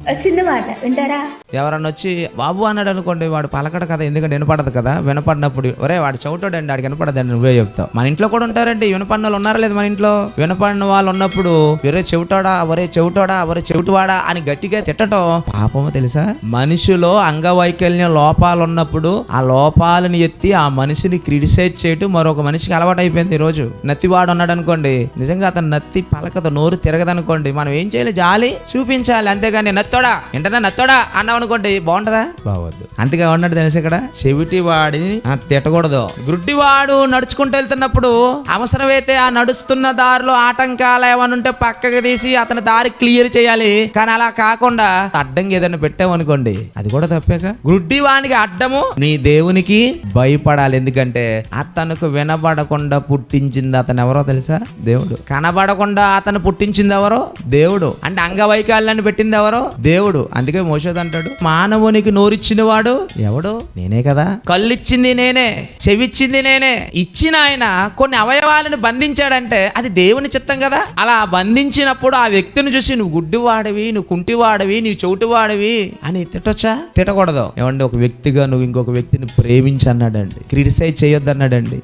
చిన్న మాట వింటారా? ఎవరన్నా వచ్చి బాబు అన్నాడు అనుకోండి, వాడు పలకడు కదా, ఎందుకంటే వినపడదు కదా. వినపడినప్పుడు ఒరే వాడు చౌటోడండి, వాడికి వినపడదండి, నువ్వే చెప్తావు. మన ఇంట్లో కూడా ఉంటారండి వినపడిన వాళ్ళు, ఉన్నారా లేదు మన ఇంట్లో? వినపడిన వాళ్ళు ఉన్నప్పుడు ఒరే చెవిటోడా, ఒరే చెవిటోడా, ఒరే చెవిటివాడా అని గట్టిగా తిట్టడం పాపమో తెలుసా? మనిషిలో అంగవైకల్యం లోపాలు ఉన్నప్పుడు ఆ లోపాలను ఎత్తి ఆ మనిషిని క్రిటిసైజ్ చేయటం మరొక మనిషికి అలవాటు అయిపోయింది. ఈ రోజు నత్తివాడు ఉన్నాడు అనుకోండి, నిజంగా అతను నత్తి పలకదు, నోరు తిరగదనుకోండి, మనం ఏం చేయాలి? జాలి చూపించాలి, అంతేగాని నత్తోడా ఏంటన్నా నత్తోడా అన్నావు అనుకోండి, బాగుంటదా? బాగోద్దు. అంతగా ఉన్నాడు తెలుసు, ఇక్కడ చెవిటి వాడిని తిట్టకూడదు. గుడ్డివాడు నడుచుకుంటూ వెళ్తున్నప్పుడు అవసరమైతే ఆ నడుస్తున్న దారిలో ఆటంకాలు ఏమైనా ఉంటే పక్కకి తీసి అతని దారి క్లియర్ చేయాలి. కానీ అలా కాకుండా అడ్డంగా ఏదైనా పెట్టామనుకోండి, అది కూడా తప్పేగా. గుడ్డివానికి అడ్డము నీ దేవునికి భయపడాలి. ఎందుకంటే అతనికి వినబడకుండా పుట్టించింది అతను ఎవరో తెలుసా? దేవుడు. కనబడకుండా అతను పుట్టించింది ఎవరో? దేవుడు. అంటే అంగవైకల్యాన్ని పెట్టింది ఎవరో? దేవుడు. అందుకే మోషే అంటాడు, మానవునికి నోరిచ్చిన వాడు ఎవడు? నేనే కదా. కళ్ళిచ్చింది నేనే, చెవిచ్చింది నేనే. ఇచ్చిన ఆయన కొన్ని అవయవాలను బంధించాడంటే అది దేవుని చిత్తం కదా. అలా బంధించినప్పుడు ఆ వ్యక్తిని చూసి నువ్వు గుడ్డివాడివి, నువ్వు కుంటివాడివి, నువ్వు చౌటివాడివి అని తిట్టొచ్చా? తిట్టకూడదు. ఏమండి, ఒక వ్యక్తిగా నువ్వు ఇంకొక వ్యక్తిని ప్రేమించి అన్నాడండి, క్రిటిసైజ్ చేయొద్దు అన్నాడండి.